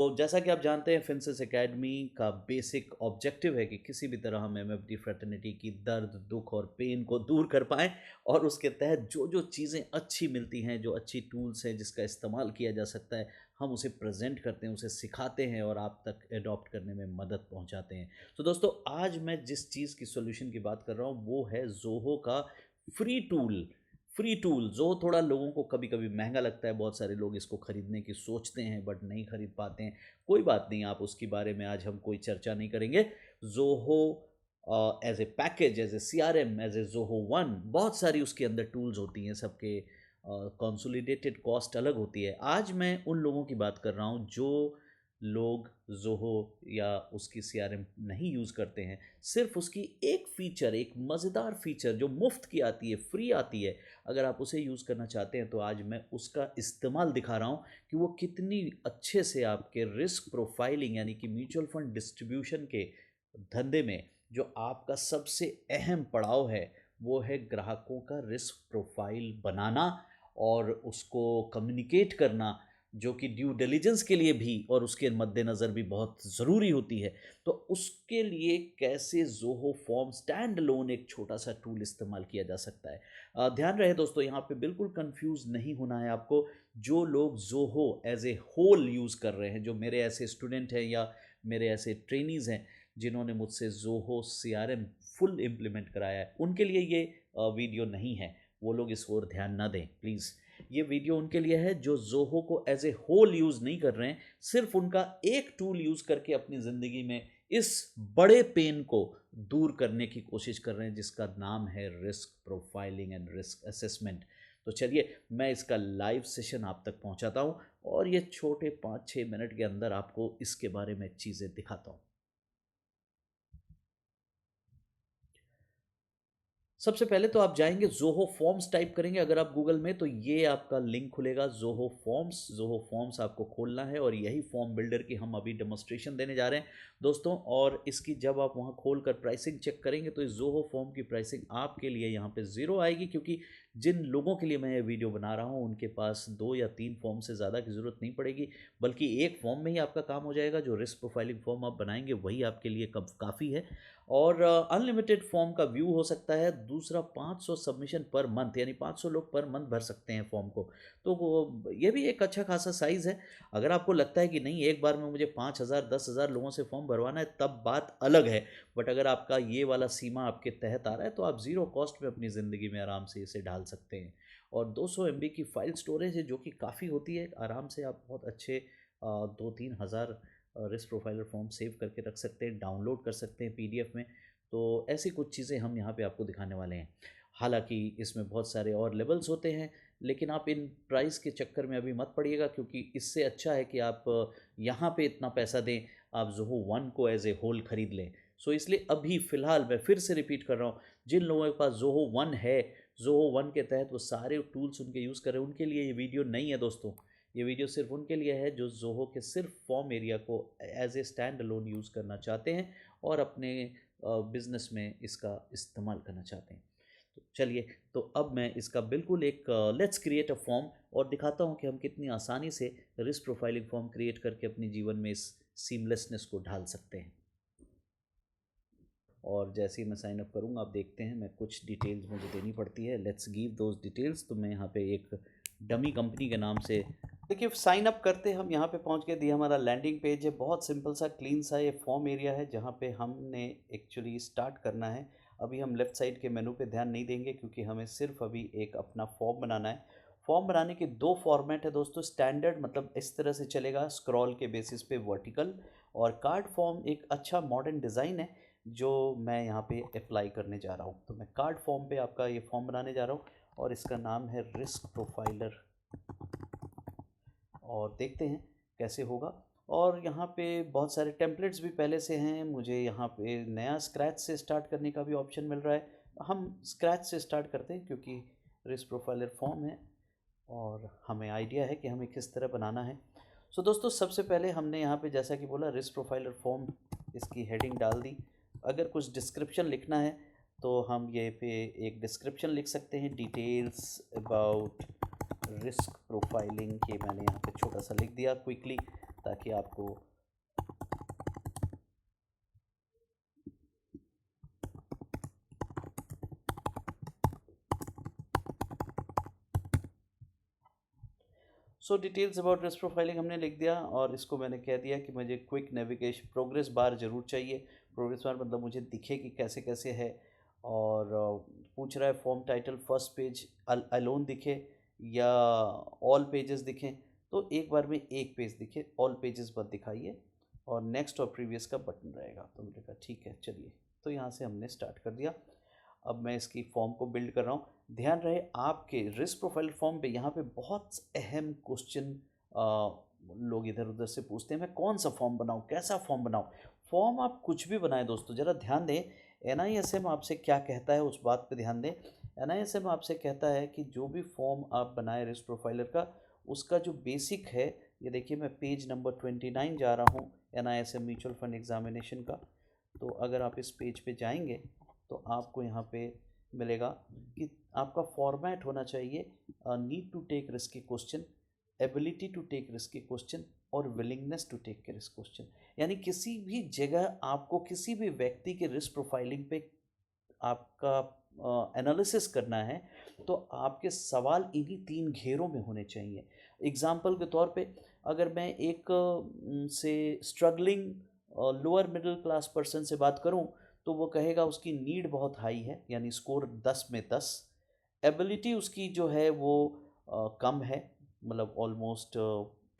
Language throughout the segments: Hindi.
तो जैसा कि आप जानते हैं फिंसस एकेडमी का बेसिक ऑब्जेक्टिव है कि किसी भी तरह हम एमएफडी फ्रेटर्निटी की दर्द, दुख और पेन को दूर कर पाएँ और उसके तहत जो-जो चीज़ें अच्छी मिलती हैं, जो अच्छी टूल्स हैं जिसका इस्तेमाल किया जा सकता है, हम उसे प्रेज़ेंट करते हैं, उसे सिखाते हैं और आप तक एडॉप्ट करने में मदद पहुँचाते हैं। तो दोस्तों आज मैं जिस चीज़ की सॉल्यूशन की बात कर रहा हूँ वो है ज़ोहो का free tool. Free tool Zoho थोड़ा लोगों को कभी-कभी महँगा लगता है, बहुत सारे लोग इसको खरीदने की सोचते हैं बट नहीं खरीद पाते हैं। कोई बात नहीं, आप उसके बारे में आज हम कोई चर्चा नहीं करेंगे। Zoho as A package, as a CRM, as a Zoho one बहुत सारी उसके अंदर टूल्स होती हैं, सबके कंसोलिडेटेड कॉस्ट अलग होती है। आज मैं उन लोगों की बात कर रहा हूँ जो लोग ज़ोहो या उसकी सीआरएम नहीं यूज़ करते हैं। सिर्फ़ उसकी एक फ़ीचर, एक मज़ेदार फ़ीचर जो मुफ़्त की आती है, फ्री आती है, अगर आप उसे यूज़ करना चाहते हैं तो आज मैं उसका इस्तेमाल दिखा रहा हूँ कि वो कितनी अच्छे से आपके रिस्क प्रोफाइलिंग यानी कि म्यूचुअल फंड डिस्ट्रीब्यूशन के धंधे में जो आपका सबसे अहम पड़ाव है वो है ग्राहकों का रिस्क प्रोफाइल बनाना और उसको कम्युनिकेट करना, जो कि ड्यू डिलिजेंस के लिए भी और उसके मद्देनज़र भी बहुत ज़रूरी होती है। तो उसके लिए कैसे ज़ोहो फॉर्म स्टैंड अलोन एक छोटा-सा टूल इस्तेमाल किया जा सकता है। ध्यान रहे दोस्तों, यहाँ पे बिल्कुल कन्फ्यूज़ नहीं होना है आपको। जो लोग Zoho as a whole use कर रहे हैं, जो मेरे ऐसे स्टूडेंट हैं या मेरे ऐसे ट्रेनीज़ हैं, जिन्होंने मुझसे ज़ोहो सीआरएम फुल इम्प्लीमेंट कराया है, उनके लिए ये वीडियो नहीं है। वो लोग इस ओर ध्यान ना दें प्लीज़। ये वीडियो उनके लिए है जो ज़ोहो को एज़ ए होल यूज़ नहीं कर रहे हैं, सिर्फ़ उनका एक टूल यूज़ करके अपनी ज़िंदगी में इस बड़े पेन को दूर करने की कोशिश कर रहे हैं, जिसका नाम है risk profiling and risk assessment. तो चलिए मैं इसका लाइव सेशन आप तक पहुंचाता हूं और ये छोटे 5-6 मिनट के अंदर आपको इसके बारे में चीज़ें दिखाता हूं। सबसे पहले तो आप जाएँगे ज़ोहो फॉर्म्स टाइप करेंगे अगर आप गूगल में, तो ये आपका लिंक खुलेगा ज़ोहो फॉर्म्स। ज़ोहो फॉर्म्स आपको खोलना है और यही फॉर्म बिल्डर की हम अभी डेमोंस्ट्रेशन देने जा रहे हैं दोस्तों। और इसकी जब आप वहाँ खोलकर प्राइसिंग चेक करेंगे तो इस ज़ोहो फॉर्म की प्राइसिंग आपके लिए यहाँ पे ज़ीरो आएगी, क्योंकि जिन लोगों के लिए मैं ये वीडियो बना रहा हूँ उनके पास 2 या 3 फॉर्म से ज़्यादा की ज़रूरत नहीं पड़ेगी, बल्कि एक फॉर्म में ही आपका काम हो जाएगा। जो रिस्क प्रोफाइलिंग फॉर्म आप बनाएँगे वही आपके लिए कब काफ़ी है। और अनलिमिटेड फॉर्म का व्यू हो सकता है। दूसरा 500 सबमिशन पर मंथ, यानी 500 लोग पर मंथ भर सकते हैं फॉर्म को। तो वो ये भी एक अच्छा खासा साइज़ है। अगर आपको लगता है कि नहीं एक बार में मुझे 5,000 10,000 लोगों से फॉर्म भरवाना है तब बात अलग है। बट अगर आपका ये वाला सीमा आपके तहत आ रहा है तो आप ज़ीरो कॉस्ट में अपनी ज़िंदगी में आराम से इसे ढाल सकते हैं। और 200 एमबी की फ़ाइल स्टोरेज है जो कि काफ़ी होती है। आराम से आप बहुत अच्छे 2-3 हज़ार रिस्क प्रोफाइलर फॉर्म सेव करके रख सकते हैं, डाउनलोड कर सकते हैं पीडीएफ में। तो ऐसी कुछ चीज़ें हम यहाँ पे आपको दिखाने वाले हैं। हालाँकि इसमें बहुत सारे और लेवल्स होते हैं, लेकिन आप इन प्राइस के चक्कर में अभी मत पड़िएगा, क्योंकि इससे अच्छा है कि आप यहाँ पे इतना पैसा दें, आप ज़ोहो वन को एज़ ए होल खरीद लें। सो इसलिए अभी फ़िलहाल मैं फिर से रिपीट कर रहा हूँ, जिन लोगों के पास ज़ोहो वन है, ज़ोहो वन के तहत वो सारे टूल्स उनके यूज़ कर रहे हैं, उनके लिए ये वीडियो नहीं है दोस्तों। ये वीडियो सिर्फ़ उनके लिए है जो ज़ोहो के सिर्फ़ फॉर्म एरिया को as a stand alone use करना चाहते हैं और अपने बिज़नेस में इसका इस्तेमाल करना चाहते हैं। तो चलिए, तो अब मैं इसका बिल्कुल एक लेट्स क्रिएट अ फॉर्म और दिखाता हूँ कि हम कितनी आसानी से रिस्क प्रोफाइलिंग फॉर्म क्रिएट करके अपने जीवन में इस सीमलेसनेस को ढाल सकते हैं। और जैसे ही मैं साइन अप करूँगा, आप देखते हैं मैं कुछ डिटेल्स मुझे देनी पड़ती है। Let's give those details. तो मैं यहाँ पे एक डमी कंपनी के नाम से देखिए साइन अप करते हम यहाँ पे पहुँच गए। दिया हमारा लैंडिंग पेज है, बहुत सिंपल सा क्लीन सा ये फॉर्म एरिया है जहाँ पे हमने एक्चुअली स्टार्ट करना है। अभी हम लेफ़्ट साइड के मेनू पे ध्यान नहीं देंगे क्योंकि हमें सिर्फ अभी एक अपना फॉर्म बनाना है। फॉर्म बनाने के दो फॉर्मेट है दोस्तों। स्टैंडर्ड मतलब इस तरह से चलेगा स्क्रॉल के बेसिस पे वर्टिकल, और कार्ड फॉर्म एक अच्छा मॉडर्न डिज़ाइन है जो मैं यहाँ पे अप्लाई करने जा रहा हूँ। तो मैं कार्ड फॉर्म पे आपका ये फॉर्म बनाने जा रहा हूँ और इसका नाम है रिस्क प्रोफाइलर, और देखते हैं कैसे होगा। और यहाँ पे बहुत सारे टेम्पलेट्स भी पहले से हैं। मुझे यहाँ पे नया स्क्रैच से स्टार्ट करने का भी ऑप्शन मिल रहा है। हम स्क्रैच से स्टार्ट करते हैं क्योंकि रिस्क प्रोफाइलर फॉर्म है और हमें आइडिया है कि हमें किस तरह बनाना है। सो दोस्तों, सबसे पहले हमने यहाँ पे जैसा कि बोला रिस्क प्रोफाइलर फॉर्म, इसकी हेडिंग डाल दी। अगर कुछ डिस्क्रिप्शन लिखना है तो हम ये पे एक डिस्क्रिप्शन लिख सकते हैं, डिटेल्स अबाउट रिस्क प्रोफाइलिंग के मैंने यहाँ पे छोटा सा लिख दिया क्विकली। ताकि आपको so details about risk profiling हमने लिख दिया, और इसको मैंने कह दिया कि मुझे क्विक नेविगेशन प्रोग्रेस बार ज़रूर चाहिए। प्रोग्रेस बार मतलब मुझे दिखे कि कैसे कैसे है। और पूछ रहा है form title first page alone दिखे या ऑल पेजेस दिखें। तो एक बार में एक पेज दिखे, ऑल पेजेस मत दिखाइए, और नेक्स्ट और प्रीवियस का बटन रहेगा। तो मैंने कहा ठीक है चलिए। तो यहाँ से हमने स्टार्ट कर दिया। अब मैं इसकी फॉर्म को बिल्ड कर रहा हूँ। ध्यान रहे आपके रिस्क प्रोफाइल फॉर्म पे यहाँ पे बहुत अहम क्वेश्चन लोग इधर उधर से पूछते हैं, मैं कौन सा फॉर्म बनाऊँ, कैसा फॉर्म बनाऊँ। फॉर्म आप कुछ भी बनाएं दोस्तों, ज़रा ध्यान दें। NISM आपसे क्या कहता है उस बात पे ध्यान दें। NISM आपसे कहता है कि जो भी फॉर्म आप बनाए रिस्क प्रोफाइलर का, उसका जो बेसिक है, ये देखिए मैं पेज नंबर 29 जा रहा हूँ NISM म्यूचुअल फंड एग्जामिनेशन का। तो अगर आप इस पेज पे जाएंगे तो आपको यहाँ पे मिलेगा कि आपका फॉर्मेट होना चाहिए need to take risky question, ability to take risky question और विलिंगनेस टू टेक के रिस्क क्वेश्चन। यानी किसी भी जगह आपको किसी भी व्यक्ति के रिस्क प्रोफाइलिंग पे आपका एनालिसिस करना है, तो आपके सवाल इन्हीं 3 घेरों में होने चाहिए। एग्जाम्पल के तौर पे अगर मैं एक से struggling lower middle class person से बात करूं, तो वो कहेगा उसकी नीड बहुत हाई है, यानी स्कोर 10 में 10। एबिलिटी उसकी जो है वो कम है, मतलब ऑलमोस्ट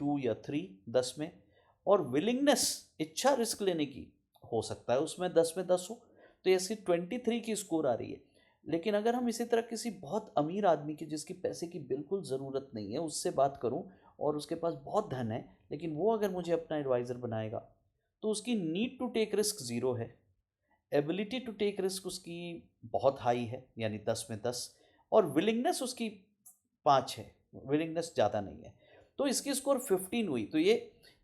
2 या 3 10 में। और विलिंगनेस, इच्छा रिस्क लेने की, हो सकता है उसमें 10 में 10 हो, तो इसकी 23 की स्कोर आ रही है। लेकिन अगर हम इसी तरह किसी बहुत अमीर आदमी की, जिसकी पैसे की बिल्कुल ज़रूरत नहीं है, उससे बात करूं और उसके पास बहुत धन है, लेकिन वो अगर मुझे अपना एडवाइज़र बनाएगा, तो उसकी नीड टू टेक रिस्क 0 है, एबिलिटी टू टेक रिस्क उसकी बहुत हाई है यानी 10 में 10, और विलिंगनेस उसकी 5 है, विलिंगनेस ज़्यादा नहीं है। तो इसकी स्कोर 15 हुई।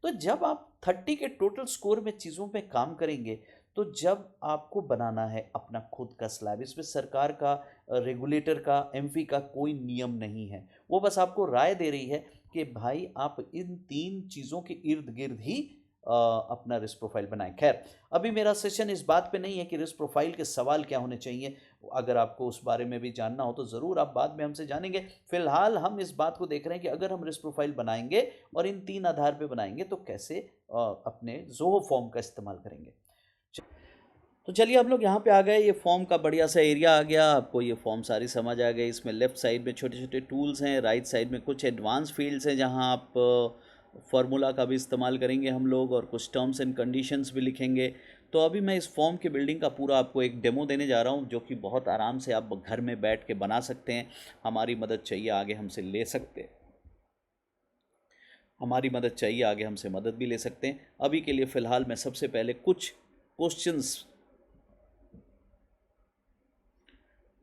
तो जब आप 30 के टोटल स्कोर में चीज़ों पे काम करेंगे, तो जब आपको बनाना है अपना खुद का स्लैब, इसमें सरकार का, रेगुलेटर का, एमपी का कोई नियम नहीं है। वो बस आपको राय दे रही है कि भाई आप इन 3 चीज़ों के इर्द गिर्द ही अपना रिस्क प्रोफाइल बनाएं। खैर, अभी मेरा सेशन इस बात पे नहीं है कि रिस्क प्रोफाइल के सवाल क्या होने चाहिए। अगर आपको उस बारे में भी जानना हो तो ज़रूर आप बाद में हमसे जानेंगे। फिलहाल हम इस बात को देख रहे हैं कि अगर हम रिस्क प्रोफाइल बनाएंगे और इन 3 आधार पे बनाएंगे, तो कैसे अपने जोहो फॉर्म का इस्तेमाल करेंगे। तो चलिए हम लोग यहाँ पे आ गए। ये फॉर्म का बढ़िया सा एरिया आ गया, आपको ये फॉर्म सारी समझ आ गई। इसमें लेफ़्ट साइड में छोटे छोटे टूल्स हैं, राइट साइड में कुछ एडवांस फील्ड्स हैं जहाँ आप फार्मूला का भी इस्तेमाल करेंगे हम लोग, और कुछ टर्म्स एंड कंडीशंस भी लिखेंगे। तो अभी मैं इस फॉर्म की बिल्डिंग का पूरा आपको एक डेमो देने जा रहा हूँ, जो कि बहुत आराम से आप घर में बैठ के बना सकते हैं। हमारी मदद चाहिए आगे हमसे ले सकते हैं, हमारी मदद चाहिए आगे हमसे मदद भी ले सकते हैं। अभी के लिए फ़िलहाल मैं सबसे पहले कुछ क्वेश्चंस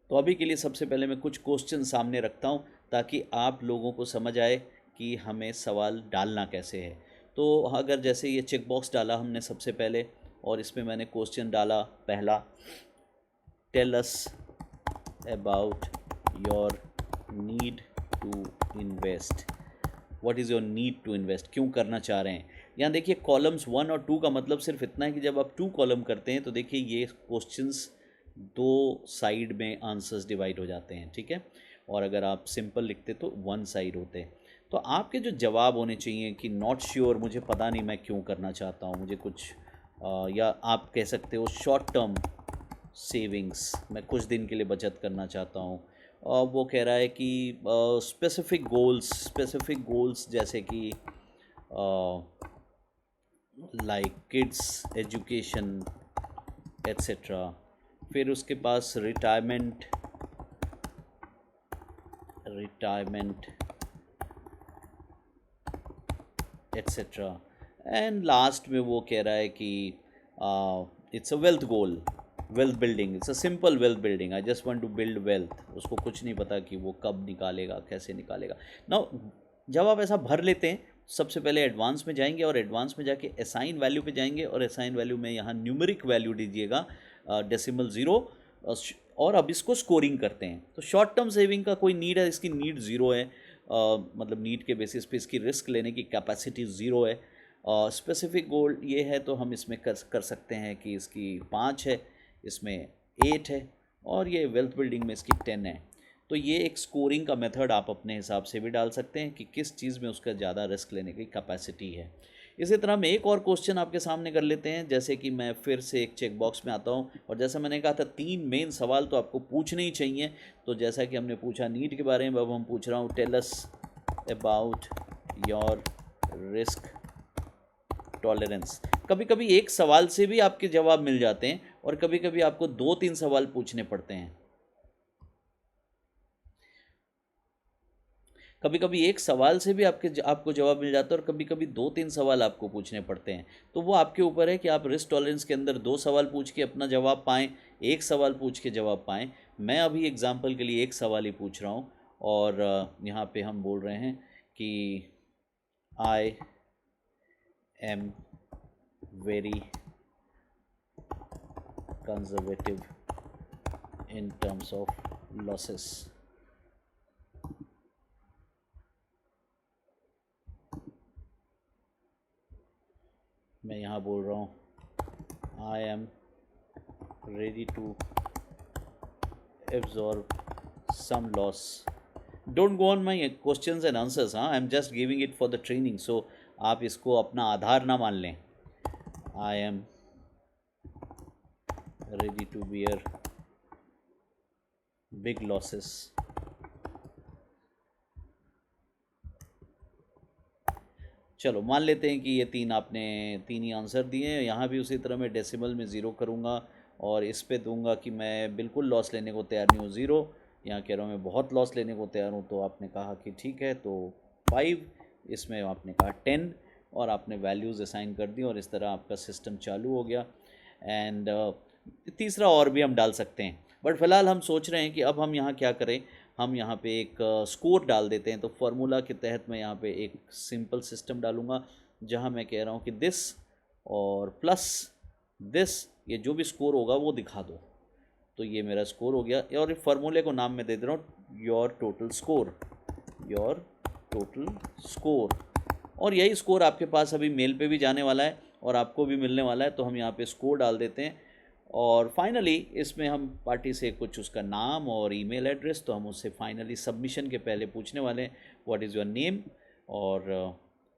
तो अभी के लिए सबसे पहले मैं कुछ क्वेश्चन सामने रखता हूं, ताकि आप लोगों को समझ आए कि हमें सवाल डालना कैसे है। तो अगर जैसे ये चेक बॉक्स डाला हमने सबसे पहले, और इसमें मैंने क्वेश्चन डाला पहला, tell us about your need to invest. What is your need to invest, क्यों करना चाह रहे हैं। यहाँ देखिए कॉलम्स 1 और 2 का मतलब सिर्फ इतना है कि जब आप 2 कॉलम करते हैं तो देखिए ये क्वेश्चंस 2 साइड में आंसर्स डिवाइड हो जाते हैं, ठीक है। और अगर आप सिंपल लिखते तो 1 साइड होते हैं। तो आपके जो जवाब होने चाहिए कि नॉट श्योर, मुझे पता नहीं मैं क्यों करना चाहता हूँ, मुझे कुछ या आप कह सकते हो शॉर्ट टर्म सेविंग्स, मैं कुछ दिन के लिए बचत करना चाहता हूँ। वो कह रहा है कि स्पेसिफिक गोल्स जैसे कि लाइक किड्स एजुकेशन एट्सेट्रा। फिर उसके पास रिटायरमेंट एट्सेट्रा। एंड लास्ट में वो कह रहा है कि it's a wealth goal, wealth building, it's a simple wealth building, I just want to build wealth. उसको कुछ नहीं पता कि वो कब निकालेगा, कैसे निकालेगा। नाउ जब आप ऐसा भर लेते हैं, सबसे पहले एडवांस में जाएंगे, और एडवांस में जाके असाइन वैल्यू पे जाएंगे, और असाइन वैल्यू में यहाँ न्यूमेरिक वैल्यू दीजिएगा, डेसिमल 0। और अब इसको स्कोरिंग करते हैं। तो शॉर्ट टर्म सेविंग का कोई नीड है, इसकी नीड 0 है, मतलब नीड के बेसिस पे इसकी रिस्क लेने की कैपेसिटी 0 है। स्पेसिफिक गोल ये है तो हम इसमें कर कर सकते हैं कि इसकी 5 है, इसमें 8 है, और ये वेल्थ बिल्डिंग में इसकी 10 है। तो ये एक स्कोरिंग का मेथड आप अपने हिसाब से भी डाल सकते हैं कि किस चीज़ में उसका ज़्यादा रिस्क लेने की कैपेसिटी है। इसी तरह हम एक और क्वेश्चन आपके सामने कर लेते हैं, जैसे कि मैं फिर से एक चेक बॉक्स में आता हूँ, और जैसा मैंने कहा था 3 मेन सवाल तो आपको पूछने ही चाहिए। तो जैसा कि हमने पूछा नीट के बारे में, अब हम पूछ रहा हूँ tell us about your risk tolerance. कभी कभी एक सवाल से भी आपके जवाब मिल जाते हैं, और कभी कभी आपको 2-3 सवाल पूछने पड़ते हैं। कभी कभी एक सवाल से भी आपको जवाब मिल जाता है, और कभी कभी 2-3 सवाल आपको पूछने पड़ते हैं। तो वो आपके ऊपर है कि आप रिस्क टॉलरेंस के अंदर 2 सवाल पूछ के अपना जवाब पाएँ, एक सवाल पूछ के जवाब पाएँ। मैं अभी एग्जाम्पल के लिए एक सवाल ही पूछ रहा हूँ, और यहाँ पे हम बोल रहे हैं कि I am very conservative in terms of losses. मैं यहाँ बोल रहा हूँ I am ready to absorb some loss. Don't go on my questions and answers, हाँ, I am just giving it for the training, so आप इसको अपना आधार ना मान लें। I am ready to bear big losses. चलो मान लेते हैं कि ये 3 ही आंसर दिए हैं। यहाँ भी उसी तरह मैं डेसिमल में 0 करूँगा, और इस पे दूंगा कि मैं बिल्कुल लॉस लेने को तैयार नहीं हूँ, 0। यहाँ कह रहा हूँ मैं बहुत लॉस लेने को तैयार हूँ, तो आपने कहा कि ठीक है, तो 5। इसमें आपने कहा 10, और आपने वैल्यूज़ असाइन कर दी, और इस तरह आपका सिस्टम चालू हो गया। एंड तीसरा और भी हम डाल सकते हैं, बट फ़िलहाल हम सोच रहे हैं कि अब हम यहाँ क्या करें। हम यहाँ पे एक स्कोर डाल देते हैं। तो फार्मूला के तहत मैं यहाँ पे एक सिंपल सिस्टम डालूँगा, जहाँ मैं कह रहा हूँ कि दिस और प्लस दिस, ये जो भी स्कोर होगा वो दिखा दो। तो ये मेरा स्कोर हो गया, और इस फार्मूले को नाम मैं दे दे रहा हूँ your total score, your total score. और यही स्कोर आपके पास अभी मेल पे भी जाने वाला है, और आपको भी मिलने वाला है। तो हम यहाँ पे स्कोर डाल देते हैं, और फाइनली इसमें हम पार्टी से कुछ उसका नाम और ईमेल एड्रेस, तो हम उससे फाइनली सबमिशन के पहले पूछने वाले हैं व्हाट इज़ योर नेम। और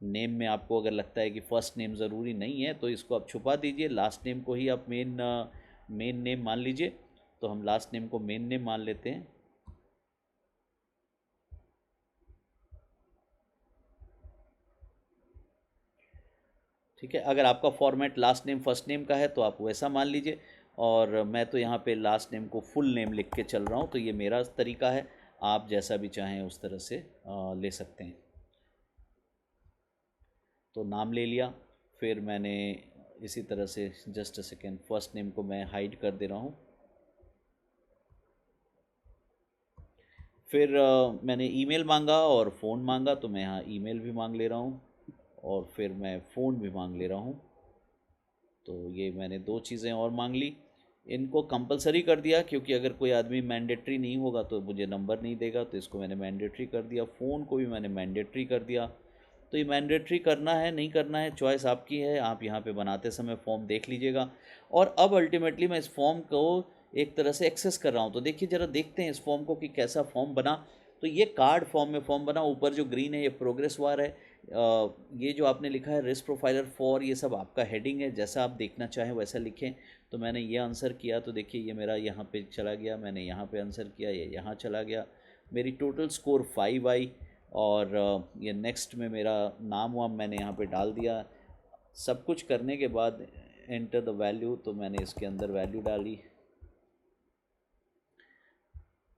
नेम में आपको अगर लगता है कि फ़र्स्ट नेम ज़रूरी नहीं है, तो इसको आप छुपा दीजिए, लास्ट नेम को ही आप मेन नेम मान लीजिए। तो हम लास्ट नेम को मेन नेम मान लेते हैं। ठीक है, अगर आपका format last name first name का है तो आप वैसा मान लीजिए, और मैं तो यहाँ पे लास्ट नेम को फुल नेम लिख के चल रहा हूँ। तो ये मेरा तरीका है, आप जैसा भी चाहें उस तरह से ले सकते हैं। तो नाम ले लिया, फिर मैंने इसी तरह से just a second first name को मैं हाइड कर दे रहा हूँ। फिर मैंने ईमेल मांगा और फ़ोन मांगा, तो मैं यहाँ ईमेल भी मांग ले रहा हूँ, और फिर मैं फ़ोन भी मांग ले रहा हूँ। तो ये मैंने 2 चीज़ें और मांग ली। इनको कंपलसरी कर दिया, क्योंकि अगर कोई आदमी मैंडेटरी नहीं होगा तो मुझे नंबर नहीं देगा, तो इसको मैंने मैंडेटरी कर दिया। फ़ोन को भी मैंने मैंडेटरी कर दिया। तो ये मैंडेटरी करना है नहीं करना है चॉइस आपकी है, आप यहाँ पे बनाते समय फॉर्म देख लीजिएगा। और अब अल्टीमेटली मैं इस फॉर्म को एक तरह से एक्सेस कर रहा हूँ। तो देखिए ज़रा देखते हैं इस फॉर्म को कि कैसा फॉर्म बना। तो ये कार्ड फॉर्म में फॉर्म बना। ऊपर जो ग्रीन है ये प्रोग्रेस बार है। ये जो आपने लिखा है रिस्क प्रोफाइलर फॉर, ये सब आपका हेडिंग है, जैसा आप देखना चाहें वैसा लिखें। तो मैंने ये आंसर किया, तो देखिए ये मेरा यहाँ पे चला गया, मैंने यहाँ पे आंसर किया, ये यहाँ चला गया। मेरी टोटल स्कोर 5 आई, और ये नेक्स्ट में मेरा नाम वाम मैंने यहाँ पे डाल दिया। सब कुछ करने के बाद एंटर द वैल्यू, तो मैंने इसके अंदर वैल्यू डाली।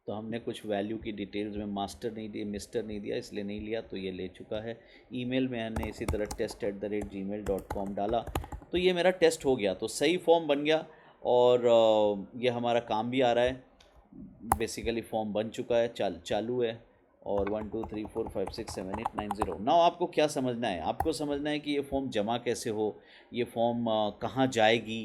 तो हमने कुछ वैल्यू की डिटेल्स में मास्टर नहीं दिया, मिस्टर नहीं दिया, इसलिए नहीं लिया, तो ये ले चुका है। ईमेल में हमने इसी तरह test@gmail.com डाला। तो ये मेरा टेस्ट हो गया, तो सही फॉर्म बन गया, और ये हमारा काम भी आ रहा है। बेसिकली फॉर्म बन चुका है, चालू है, और 1 2 3 4 5 6 7 8 9 0। नाउ आपको क्या समझना है? आपको समझना है कि ये फॉर्म जमा कैसे हो, ये फॉर्म कहाँ जाएगी,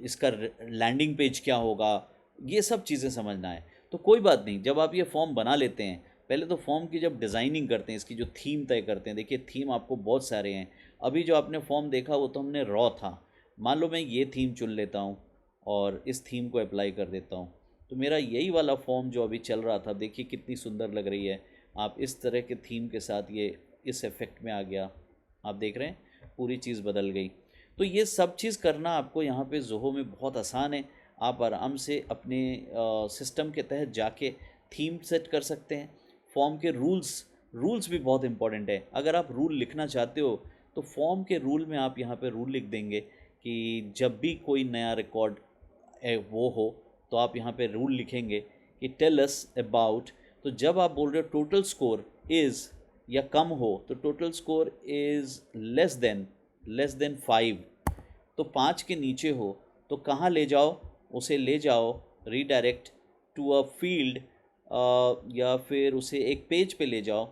इसका लैंडिंग पेज क्या होगा, ये सब चीज़ें समझना है। तो कोई बात नहीं, जब आप ये फॉर्म बना लेते हैं, पहले तो फॉर्म की जब डिज़ाइनिंग करते हैं, इसकी जो थीम तय करते हैं, देखिए थीम आपको बहुत सारे हैं। अभी जो आपने फॉर्म देखा वो तो हमने रॉ था। मान लो मैं ये थीम चुन लेता हूँ और इस थीम को अप्लाई कर देता हूँ, तो मेरा यही वाला फॉर्म जो अभी चल रहा था, देखिए कितनी सुंदर लग रही है। आप इस तरह के थीम के साथ ये इस इफ़ेक्ट में आ गया, आप देख रहे हैं पूरी चीज़ बदल गई। तो ये सब चीज़ करना आपको यहाँ पे ज़ोहो में बहुत आसान है। आप आराम से अपने सिस्टम के तहत जाके थीम सेट कर सकते हैं। फॉर्म के रूल्स भी बहुत इंपॉर्टेंट है। अगर आप रूल लिखना चाहते हो तो फॉर्म के रूल में आप यहाँ पे रूल लिख देंगे कि जब भी कोई नया रिकॉर्ड वो हो तो आप यहाँ पे रूल लिखेंगे कि टेल अस अबाउट। तो जब आप बोल रहे हो टोटल स्कोर इज़ या कम हो, तो total score is less than 5, तो 5 के नीचे हो तो कहाँ ले जाओ, उसे ले जाओ रीडायरेक्ट टू अ फील्ड, या फिर उसे एक पेज पे ले जाओ।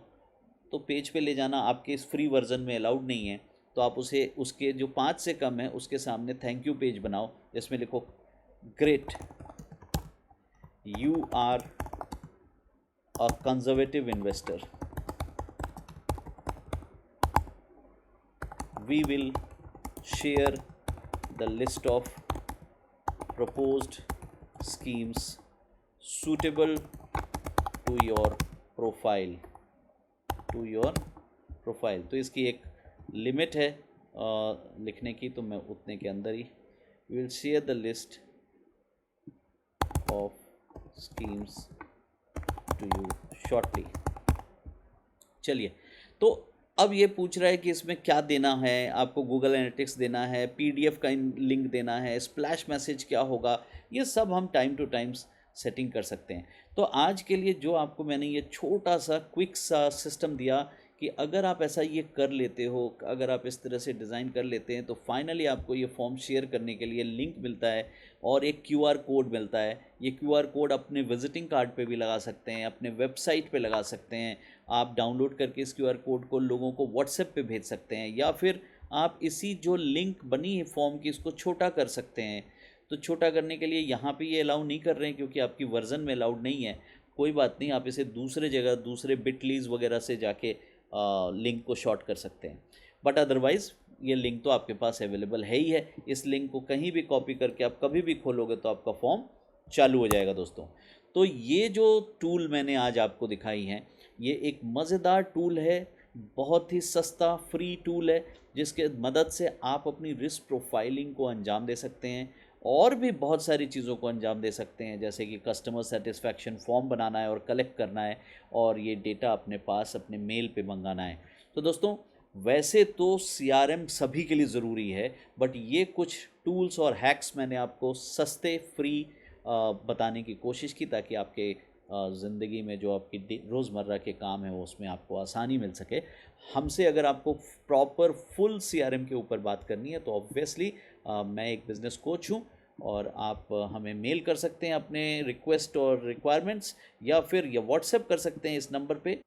तो पेज पे ले जाना आपके इस फ्री वर्जन में अलाउड नहीं है, तो आप उसे उसके जो 5 से कम है उसके सामने थैंक यू पेज बनाओ, जिसमें लिखो great, you are a conservative investor, we will share the list of proposed schemes suitable to your profile to your profile. तो इसकी एक लिमिट है लिखने की, तो मैं उतने के अंदर ही will share the list of schemes to you shortly. चलिए, तो अब ये पूछ रहा है कि इसमें क्या देना है, आपको गूगल एनालिटिक्स देना है, पीडीएफ का लिंक देना है, स्प्लैश मैसेज क्या होगा, ये सब हम टाइम टू टाइम सेटिंग कर सकते हैं। तो आज के लिए जो आपको मैंने ये छोटा सा क्विक सा सिस्टम दिया कि अगर आप ऐसा ये कर लेते हो, अगर आप इस तरह से डिज़ाइन कर लेते हैं, तो फाइनली आपको ये फॉर्म शेयर करने के लिए लिंक मिलता है और एक क्यूआर कोड मिलता है। ये क्यूआर कोड अपने विजिटिंग कार्ड पे भी लगा सकते हैं, अपने वेबसाइट पे लगा सकते हैं। आप डाउनलोड करके इस क्यूआर कोड को लोगों को व्हाट्सएप पे भेज सकते हैं, या फिर आप इसी जो लिंक बनी है फॉर्म की इसको छोटा कर सकते हैं। तो छोटा करने के लिए यहाँ पे ये अलाउ नहीं कर रहे हैं क्योंकि आपकी वर्जन में अलाउड नहीं है। कोई बात नहीं, आप इसे दूसरे जगह दूसरे बिटलीज वगैरह से जाके लिंक को शॉर्ट कर सकते हैं। बट अदरवाइज़ ये लिंक तो आपके पास अवेलेबल है ही है। इस लिंक को कहीं भी कॉपी करके आप कभी भी खोलोगे तो आपका फॉर्म चालू हो जाएगा दोस्तों। तो ये जो टूल मैंने आज आपको दिखाई हैं, ये एक मज़ेदार टूल है, बहुत ही सस्ता फ्री टूल है, जिसके मदद से आप अपनी रिस्क प्रोफाइलिंग को अंजाम दे सकते हैं और भी बहुत सारी चीज़ों को अंजाम दे सकते हैं, जैसे कि कस्टमर सेटिस्फैक्शन फॉर्म बनाना है और कलेक्ट करना है, और ये डेटा अपने पास अपने मेल पे मंगाना है। तो दोस्तों, वैसे तो सीआरएम सभी के लिए ज़रूरी है, बट ये कुछ टूल्स और हैक्स मैंने आपको सस्ते फ्री बताने की कोशिश की, ताकि आपके ज़िंदगी में जो आपकी रोज़मर्रा के काम है उसमें आपको आसानी मिल सके। हमसे अगर आपको प्रॉपर फुल सीआरएम के ऊपर बात करनी है तो ऑब्वियसली मैं एक बिज़नेस कोच हूँ, और आप हमें मेल कर सकते हैं अपने रिक्वेस्ट और रिक्वायरमेंट्स, या फिर व्हाट्सएप कर सकते हैं इस नंबर पे।